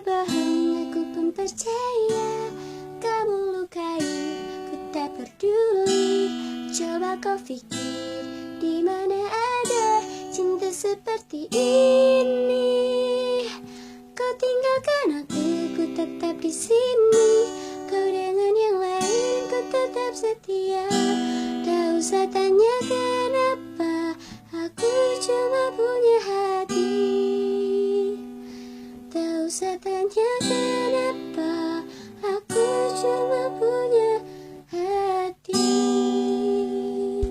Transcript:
berbohong, aku pun percaya. Kamu lukai, ku tak peduli. Coba kau pikir, di mana ada cinta seperti ini? Kau tinggalkan aku tetap di sini. Kau dengan yang lain, ku tetap setia. Tak usah tanya kenapa, aku cuma punya hati. Tak usah tanya kenapa.